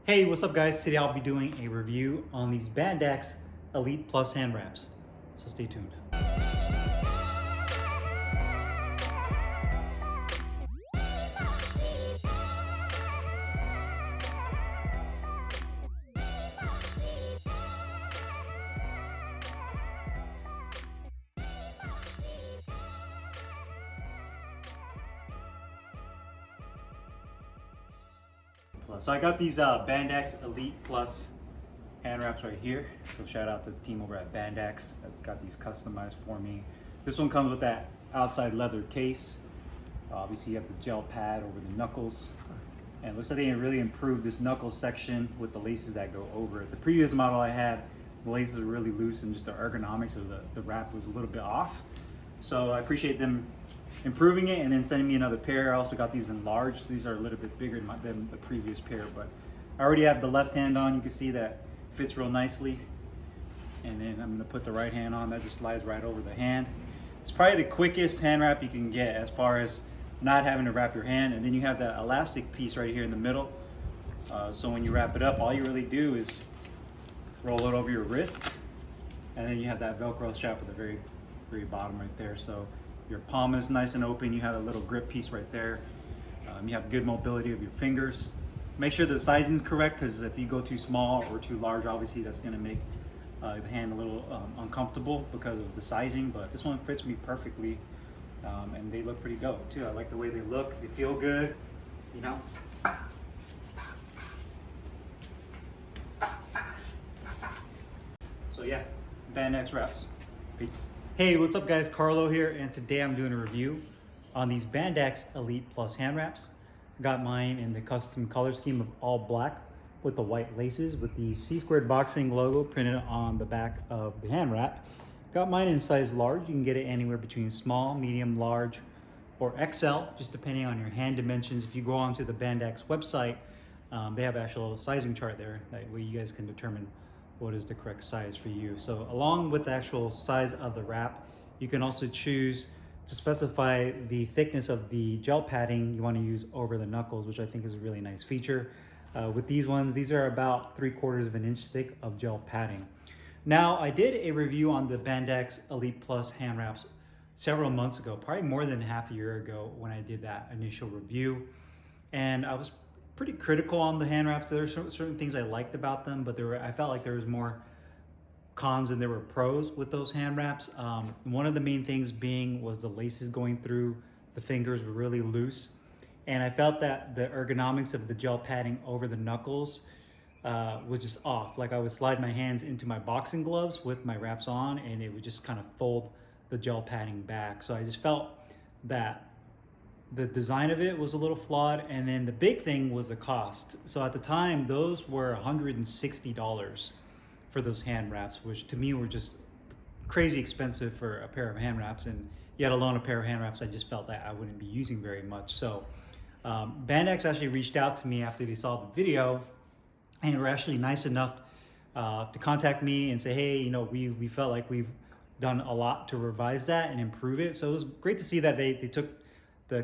Hey, what's up guys? Today I'll be doing a review on these Bandax Elite Plus hand wraps. So stay tuned. So I got these Bandax Elite Plus hand wraps right here. So shout out to the team over at Bandax that got these customized for me. This one comes with that outside leather case. Obviously you have the gel pad over the knuckles. And it looks like they really improved this knuckle section with the laces that go over it. The previous model I had, the laces are really loose and just the ergonomics of the wrap was a little bit off. So I appreciate them improving it and then sending me another pair. I also got these in large. These are a little bit bigger than the previous pair, but I already have the left hand on. You can see that fits real nicely. And then I'm gonna put the right hand on. That just slides right over the hand. It's probably the quickest hand wrap you can get as far as not having to wrap your hand. And then you have that elastic piece right here in the middle. So when you wrap it up, all you really do is roll it over your wrist. And then you have that Velcro strap at the very bottom right there. So your palm is nice and open. You have a little grip piece right there. You have good mobility of your fingers. Make sure the sizing is correct, because if you go too small or too large, obviously that's going to make the hand a little uncomfortable because of the sizing. But this one fits me perfectly, and they look pretty dope too. I like the way they look. They feel good, you know. So yeah, Bandax Wraps. Peace. Hey, what's up guys? Carlo here, and today I'm doing a review on these Bandax Elite Plus hand wraps. I got mine in the custom color scheme of all black with the white laces with the C-squared boxing logo printed on the back of the hand wrap. Got mine in size large. You can get it anywhere between small, medium, large, or XL, just depending on your hand dimensions. If you go onto the Bandax website, they have actual sizing chart there. That way you guys can determine what is the correct size for you. So along with the actual size of the wrap, you can also choose to specify the thickness of the gel padding you want to use over the knuckles, which I think is a really nice feature. With these ones, these are about 3/4 of an inch thick of gel padding. Now, I did a review on the Bandax Elite Plus hand wraps several months ago, probably more than half a year ago when I did that initial review. And I was pretty critical on the hand wraps. There are certain things I liked about them, but I felt like there was more cons than there were pros with those hand wraps. One of the main things was the laces going through the fingers were really loose. And I felt that the ergonomics of the gel padding over the knuckles was just off. Like I would slide my hands into my boxing gloves with my wraps on, and it would just kind of fold the gel padding back. So I just felt that the design of it was a little flawed. And then the big thing was the cost. So at the time, those were $160 for those hand wraps, which to me were just crazy expensive for a pair of hand wraps, and yet alone a pair of hand wraps I just felt that I wouldn't be using very much. So Bandax actually reached out to me after they saw the video, and were actually nice enough to contact me and say, hey, you know, we felt like we've done a lot to revise that and improve it. So it was great to see that they took the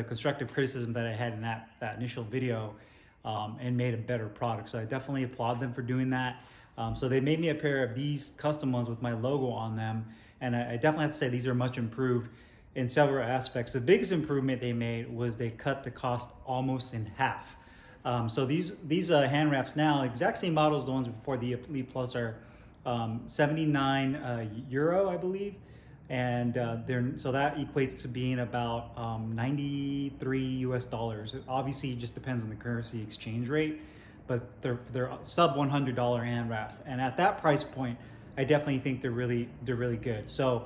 constructive criticism that I had in that initial video and made a better product. So I definitely applaud them for doing that. So they made me a pair of these custom ones with my logo on them. And I definitely have to say these are much improved in several aspects. The biggest improvement they made was they cut the cost almost in half. So these hand wraps now, exact same models, the ones before the Elite Plus, are 79 euro, I believe. And so that equates to being about 93 US dollars. It obviously just depends on the currency exchange rate, but they're sub $100 hand wraps. And at that price point, I definitely think they're really good. So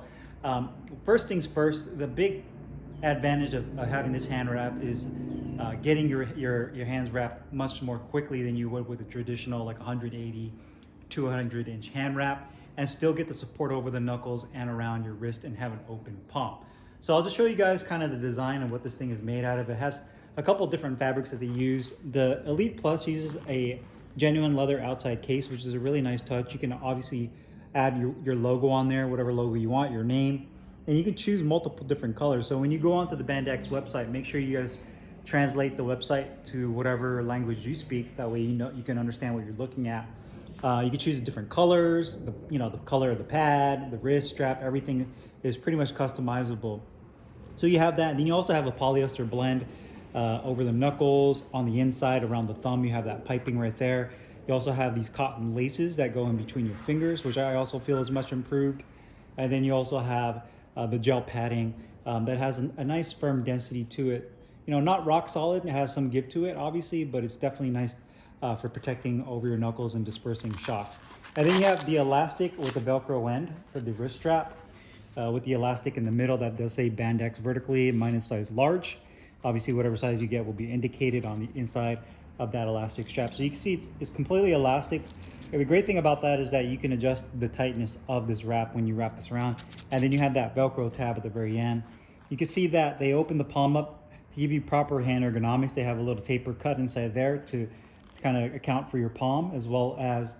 first things first, the big advantage of having this hand wrap is getting your hands wrapped much more quickly than you would with a traditional like 180 to 100 inch hand wrap, and still get the support over the knuckles and around your wrist and have an open palm. So I'll just show you guys kind of the design and what this thing is made out of. It has a couple different fabrics that they use. The Elite Plus uses a genuine leather outside case, which is a really nice touch. You can obviously add your logo on there, whatever logo you want, your name, and you can choose multiple different colors. So when you go onto the Bandax website, make sure you guys translate the website to whatever language you speak. That way you can understand what you're looking at. You can choose different colors, the color of the pad, the wrist strap, everything is pretty much customizable. So you have that, and then you also have a polyester blend over the knuckles, on the inside, around the thumb, you have that piping right there. You also have these cotton laces that go in between your fingers, which I also feel is much improved. And then you also have the gel padding that has a nice firm density to it. Not rock solid, it has some give to it, obviously, but it's definitely nice for protecting over your knuckles and dispersing shock. And then you have the elastic with the Velcro end for the wrist strap. With the elastic in the middle that does say Bandax vertically, mine is size large. Obviously, whatever size you get will be indicated on the inside of that elastic strap. So you can see it's completely elastic. And the great thing about that is that you can adjust the tightness of this wrap when you wrap this around. And then you have that Velcro tab at the very end. You can see that they open the palm up to give you proper hand ergonomics. They have a little taper cut inside there to kind of account for your palm, as well as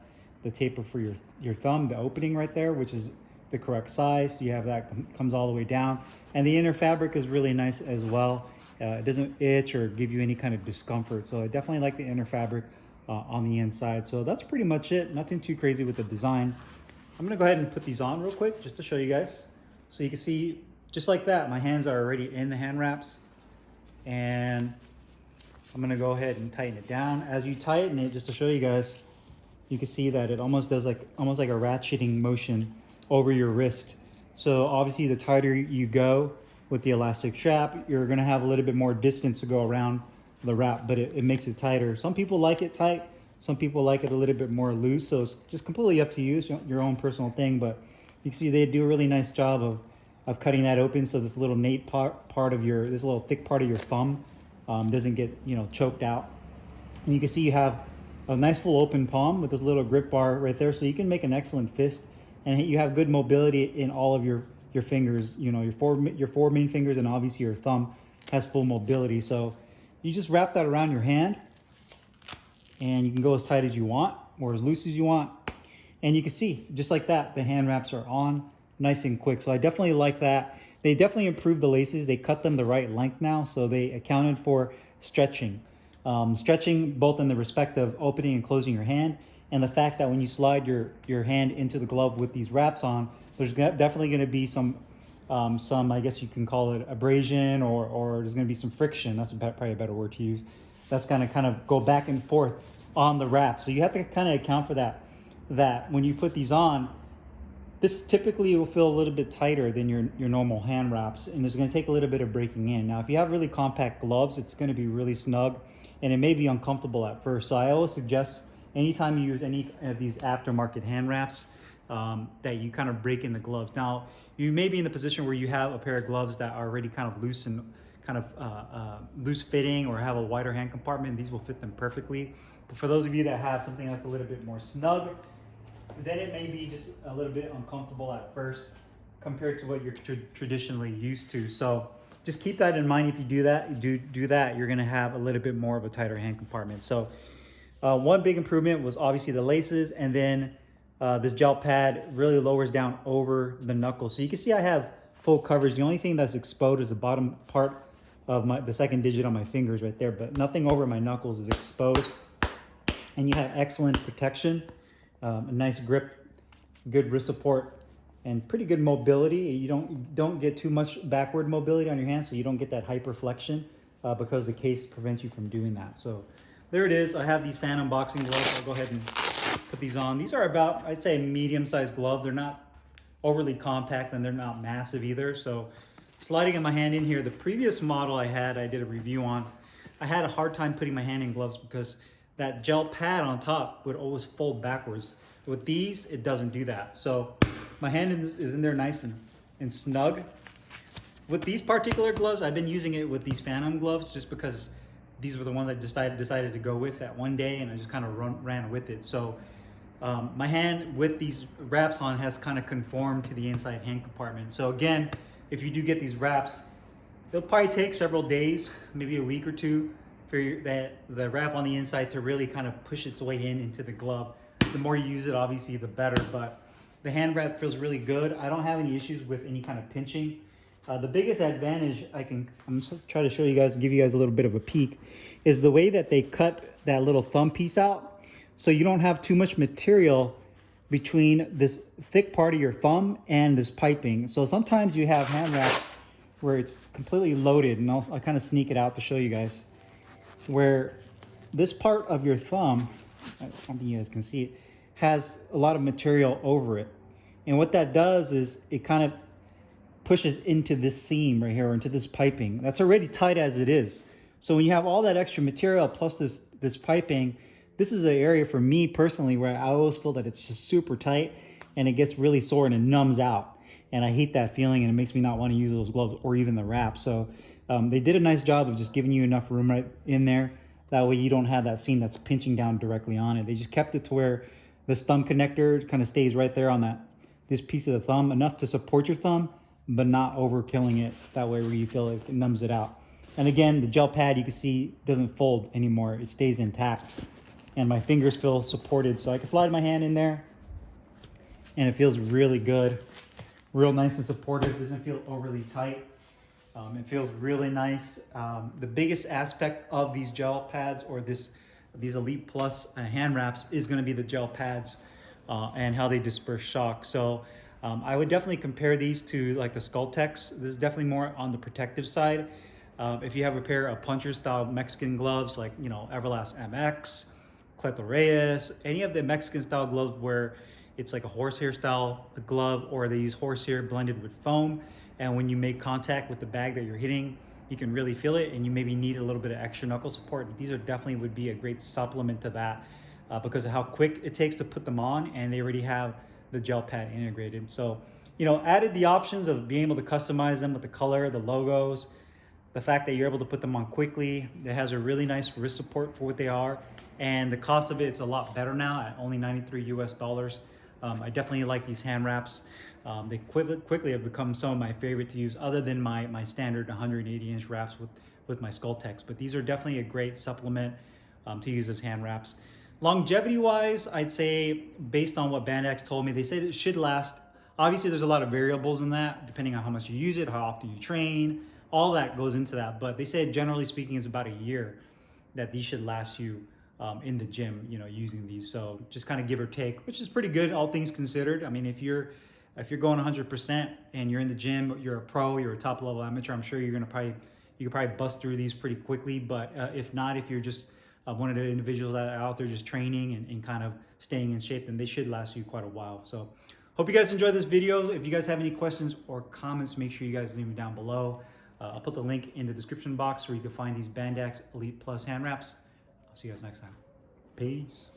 the taper for your thumb, the opening right there, which is the correct size. So you have that comes all the way down, and the inner fabric is really nice as well. It doesn't itch or give you any kind of discomfort, so I definitely like the inner fabric on the inside. So that's pretty much it. Nothing too crazy with the design. I'm gonna go ahead and put these on real quick just to show you guys, so you can see just like that my hands are already in the hand wraps, and I'm gonna go ahead and tighten it down. As you tighten it, just to show you guys, you can see that it almost does almost like a ratcheting motion over your wrist. So obviously the tighter you go with the elastic strap, you're gonna have a little bit more distance to go around the wrap, but it makes it tighter. Some people like it tight, some people like it a little bit more loose, so it's just completely up to you. It's your own personal thing, but you can see they do a really nice job of cutting that open, so this little nate part of this little thick part of your thumb doesn't get choked out. And you can see you have a nice full open palm with this little grip bar right there, so you can make an excellent fist, and you have good mobility in all of your fingers. Your four main fingers, and obviously your thumb has full mobility. So you just wrap that around your hand, and you can go as tight as you want or as loose as you want, and you can see just like that the hand wraps are on nice and quick. So I definitely like that. They definitely improved the laces. They cut them the right length now, so they accounted for stretching. Stretching both in the respect of opening and closing your hand, and the fact that when you slide your hand into the glove with these wraps on, there's definitely going to be some I guess you can call it abrasion, or there's going to be some friction. That's probably a better word to use. That's going to kind of go back and forth on the wrap. So you have to kind of account for that when you put these on. This typically will feel a little bit tighter than your normal hand wraps, and it's going to take a little bit of breaking in. Now, if you have really compact gloves, it's going to be really snug, and it may be uncomfortable at first. So I always suggest anytime you use any of these aftermarket hand wraps, that you kind of break in the gloves. Now, you may be in the position where you have a pair of gloves that are already kind of loose and kind of loose fitting, or have a wider hand compartment. These will fit them perfectly. But for those of you that have something that's a little bit more snug, then it may be just a little bit uncomfortable at first compared to what you're traditionally used to. So just keep that in mind. If you do that, you're going to have a little bit more of a tighter hand compartment. So one big improvement was obviously the laces, and then this gel pad really lowers down over the knuckles. So you can see I have full coverage. The only thing that's exposed is the bottom part of the second digit on my fingers right there, but nothing over my knuckles is exposed. And you have excellent protection, a nice grip, good wrist support, and pretty good mobility. You don't get too much backward mobility on your hands, so you don't get that hyperflexion because the case prevents you from doing that. So there it is. I have these fan unboxing gloves. I'll go ahead and put these on. These are about, I'd say, a medium-sized glove. They're not overly compact, and they're not massive either. So sliding in my hand in here, the previous model I did a review on, I had a hard time putting my hand in gloves because that gel pad on top would always fold backwards. With these, it doesn't do that. So my hand is in there nice and snug. With these particular gloves, I've been using it with these Phantom gloves just because these were the ones I decided to go with that one day, and I just kind of ran with it. So my hand with these wraps on has kind of conformed to the inside hand compartment. So again, if you do get these wraps, it'll probably take several days, maybe a week or two, for the wrap on the inside to really kind of push its way into the glove. The more you use it, obviously, the better, but the hand wrap feels really good. I don't have any issues with any kind of pinching. The biggest advantage I'm gonna try to show you guys, give you guys a little bit of a peek, is the way that they cut that little thumb piece out. So you don't have too much material between this thick part of your thumb and this piping. So sometimes you have hand wraps where it's completely loaded, and I'll kind of sneak it out to show you guys, where this part of your thumb, I don't think you guys can see it, has a lot of material over it. And what that does is it kind of pushes into this seam right here, or into this piping. That's already tight as it is. So when you have all that extra material plus this piping, this is an area for me personally where I always feel that it's just super tight and it gets really sore and it numbs out. And I hate that feeling, and it makes me not want to use those gloves or even the wrap. So they did a nice job of just giving you enough room right in there. That way you don't have that seam that's pinching down directly on it. They just kept it to where this thumb connector kind of stays right there on this piece of the thumb, enough to support your thumb, but not overkilling it that way where you feel like it numbs it out. And again, the gel pad, you can see, doesn't fold anymore. It stays intact. And my fingers feel supported. So I can slide my hand in there and it feels really good. Real nice and supportive. Doesn't feel overly tight. It feels really nice. The biggest aspect of these gel pads, or these Elite Plus hand wraps, is going to be the gel pads and how they disperse shock. So I would definitely compare these to like the Skulltex. This is definitely more on the protective side. If you have a pair of puncher style Mexican gloves, like, you know, Everlast MX, Cleto Reyes, any of the Mexican style gloves where it's like a horsehair style glove, or they use horsehair blended with foam, and when you make contact with the bag that you're hitting, you can really feel it, and you maybe need a little bit of extra knuckle support. These are definitely would be a great supplement to that because of how quick it takes to put them on, and they already have the gel pad integrated. So, you know, added the options of being able to customize them with the color, the logos, the fact that you're able to put them on quickly. It has a really nice wrist support for what they are, and the cost of it's a lot better now at only $93 US. I definitely like these hand wraps. They quickly have become some of my favorite to use, other than my standard 180-inch wraps with my Skulltex. But these are definitely a great supplement to use as hand wraps. Longevity-wise, I'd say, based on what Bandax told me, they said it should last. Obviously, there's a lot of variables in that, depending on how much you use it, how often you train, all that goes into that. But they said, generally speaking, it's about a year that these should last you in the gym, you know, using these. So just kind of give or take, which is pretty good, all things considered. I mean, if you're going 100% and you're in the gym, you're a pro, you're a top level amateur, I'm sure you could probably bust through these pretty quickly. But if not, if you're just one of the individuals that are out there just training and kind of staying in shape, then they should last you quite a while. So hope you guys enjoyed this video. If you guys have any questions or comments, make sure you guys leave them down below. I'll put the link in the description box where you can find these Bandax Elite Plus hand wraps. I'll see you guys next time. Peace.